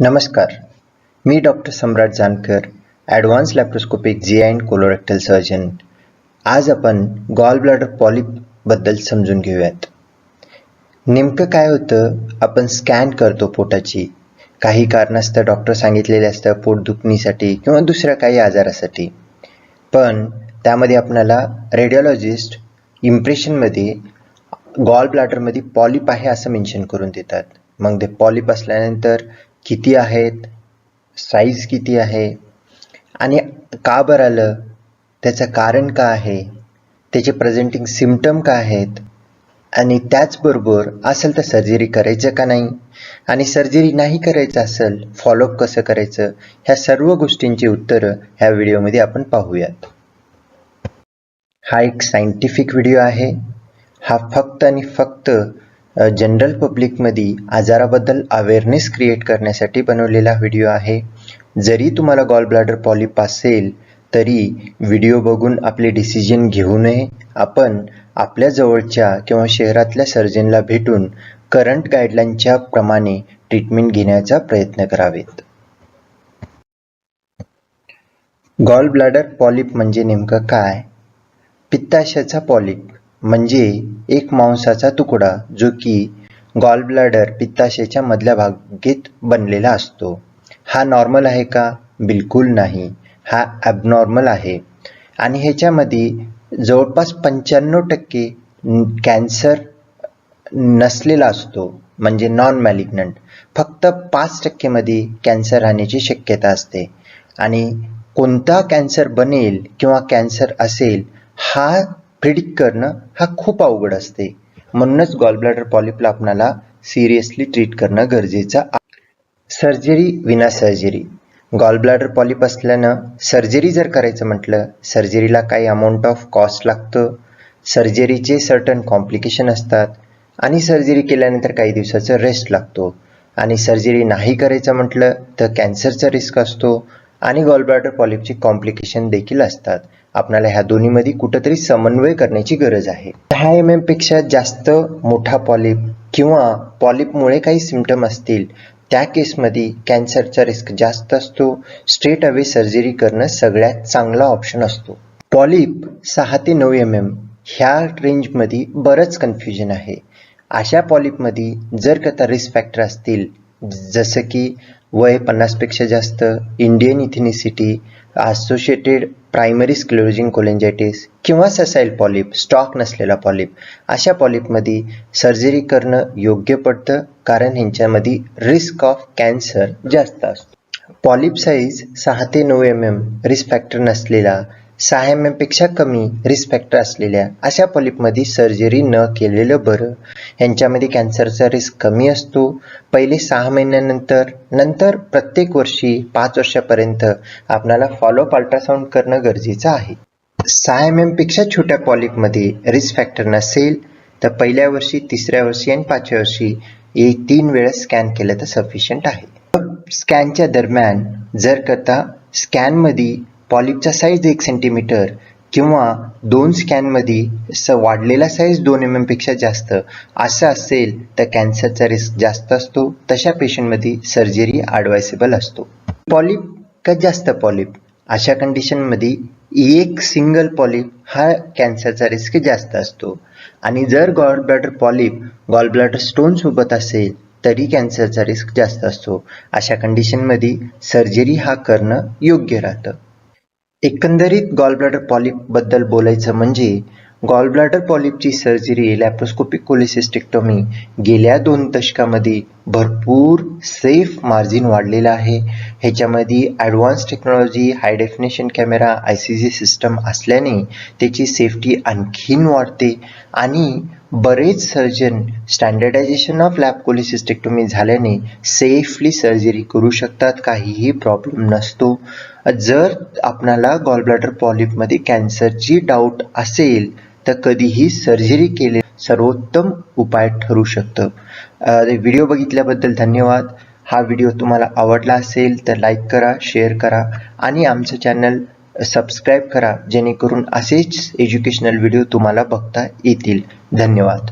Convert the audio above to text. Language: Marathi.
नमस्कार, मी doctor Samrat Jankar, advance laparoscopic GI and colorectal surgeon. आज आपण गॉल ब्लॅडर पॉलिपबद्दल समजून घेऊयात. नेमकं काय होतं, आपण स्कॅन करतो पोटाची. काही कारणास्तव डॉक्टर सांगितलेले असतं पोटदुखीसाठी किंवा दुसऱ्या काही आजारासाठी. पण त्यामध्ये आपल्याला रेडिओलॉजिस्ट इम्प्रेशनमध्ये गॉल ब्लॅडरमध्ये पॉलिप आहे असं मेन्शन करून देतात. मग ते पॉलिप असल्यानंतर किती आहेत, साईज किती आहे आणि का बरं आलं, त्याचं कारण काय आहे, त्याचे प्रेझेंटिंग सिम्पटम काय आहेत आणि त्याचबरोबर असेल तर सर्जरी करायचं का नाही आणि सर्जरी नाही करायचं असेल फॉलोअप कसं करायचं, ह्या सर्व गोष्टींची उत्तरं ह्या व्हिडिओमध्ये आपण पाहूयात. हा एक सायंटिफिक व्हिडिओ आहे. हा फक्त आणि फक्त जनरल पब्लिकमध्ये आजाराबद्दल अवेअरनेस क्रिएट करण्यासाठी बनवलेला व्हिडिओ आहे. जरी तुम्हाला गॉल ब्लॅडर पॉलिप असेल तरी व्हिडिओ बघून आपले डिसिजन घेऊ नये. आपण आपल्या जवळच्या किंवा शहरातल्या सर्जनला भेटून करंट गाईडलाईनच्या प्रमाणे ट्रीटमेंट घेण्याचा प्रयत्न करावेत. गॉल ब्लॅडर पॉलिप म्हणजे नेमकं काय? पित्ताशयाचा पॉलिप म्हणजे एक मांसाचा तुकडा जो की गॉल ब्लॅडर पित्ताशयाच्या मधल्या भागेत बनलेला असतो. हा नॉर्मल आहे का? बिलकुल नाही, हा ॲबनॉर्मल आहे. आणि ह्याच्यामध्ये जवळपास 95% कॅन्सर नसलेला असतो, म्हणजे नॉन मॅलिग्नंट. फक्त 5% मध्ये कॅन्सर राहण्याची शक्यता असते. आणि कोणता कॅन्सर बनेल किंवा कॅन्सर असेल हा प्रिडिक्ट करणं हा खूप अवघड असते. म्हणूनच गॉल ब्लॅडर पॉलिपला आपल्याला सिरियसली ट्रीट करणं गरजेचं आहे. सर्जरी विना सर्जरी. गॉल ब्लॅडर पॉलिप असल्यानं सर्जरी जर करायचं म्हटलं, सर्जरीला काही अमाऊंट ऑफ कॉस्ट लागतं. सर्जरीचे सर्टन कॉम्प्लिकेशन असतात आणि सर्जरी केल्यानंतर काही दिवसाचा रेस्ट लागतो. आणि सर्जरी नाही करायचं म्हटलं तर कॅन्सरचा रिस्क असतो आणि गॉल ब्लॅडर पॉलिपची कॉम्प्लिकेशन देखील असतात. आपल्याला ह्या दोन्हीमध्ये कुठंतरी समन्वय करण्याची गरज आहे. 10 mm पेक्षा जास्त मोठा पॉलिप किंवा पॉलिपमुळे काही सिम्पटम असतील त्या केसमध्ये कॅन्सरचा रिस्क जास्त असतो. स्ट्रेट अवे सर्जरी करणं सगळ्यात चांगला ऑप्शन असतो. पॉलिप 6 ते 9 mm ह्या रेंजमध्ये बरंच कन्फ्युजन आहे. अशा पॉलिपमध्ये जर का रिस्क फॅक्टर असतील जसं की वय 50 पेक्षा जास्त, इंडियन इथिनिसिटी, असोसिएटेड प्रायमरी स्क्लेरोजिंग कोलेंजायटिस किंवा ससाईल पॉलिप, स्टॉक नसलेला पॉलिप, अशा पॉलिपमध्ये सर्जरी करणं योग्य पडतं कारण ह्यांच्यामध्ये रिस्क ऑफ कॅन्सर जास्त असतो. पॉलिप साईज 6 ते 9 mm रिस्क फॅक्टर नसलेला, 6 mm पेक्षा कमी रिस्क फॅक्टर असलेल्या अशा पॉलिपमध्ये सर्जरी न केलेलं बरं. ह्यांच्यामध्ये कॅन्सरचा रिस्क कमी असतो. पहिले 6 महिन्यानंतर प्रत्येक वर्षी 5 वर्षापर्यंत आपल्याला फॉलोअप अल्ट्रासाऊंड करणं गरजेचं आहे. 6 mm पेक्षा छोट्या पॉलिपमध्ये रिस्क फॅक्टर नसेल तर पहिल्या वर्षी, तिसऱ्या वर्षी आणि 5व्या वर्षी 3 वेळेस स्कॅन केलं तर सफिशियंट आहे. स्कॅनच्या दरम्यान जर का स्कॅनमध्ये पॉलिपचा साईज 1 सेंटीमीटर किंवा 2 स्कॅनमध्ये वाढलेला साईज 2 mm पेक्षा जास्त असं असेल तर कॅन्सरचा रिस्क जास्त असतो. तशा पेशंटमध्ये सर्जरी ॲडवायसेबल असतो. पॉलिप का जास्त पॉलिप, अशा कंडिशनमध्ये एक सिंगल पॉलिप हा कॅन्सरचा रिस्क जास्त असतो. आणि जर gall bladder polyp gall bladder stone सोबत असेल तरी कॅन्सरचा रिस्क जास्त असतो. अशा कंडिशनमध्ये सर्जरी हा करणं योग्य राहतं. एकंदरीत गॉल ब्लॅडर पॉलिपबद्दल बोलायचं म्हणजे गॉल ब्लॅडर पॉलिपची सर्जरी लॅप्रोस्कोपिक कोलेसिस्टेक्टॉमी गेल्या 2 दशकामध्ये भरपूर सेफ मार्जिन वाढलेलं आहे. ह्याच्यामध्ये advance technology, high definition camera, ICG system असल्याने त्याची सेफ्टी आणखीन वाढते आणि बरेच surgeon standardization of lap cholecystectomy झाल्याने सेफली सर्जरी करू शकतात, काहीही प्रॉब्लेम नसतो. जर आपणाला गॉल ब्लॅडर पॉलिपमध्ये कॅन्सरची डाऊट असेल तर कधीही सर्जरी केले सर्वोत्तम उपाय ठरू शकतं. व्हिडिओ बघितल्याबद्दल धन्यवाद. हा व्हिडिओ तुम्हाला आवडला असेल तर लाईक करा, शेअर करा आणि आमचं चॅनल सबस्क्राईब करा जेणेकरून असेच एज्युकेशनल व्हिडिओ तुम्हाला बघता येतील. धन्यवाद.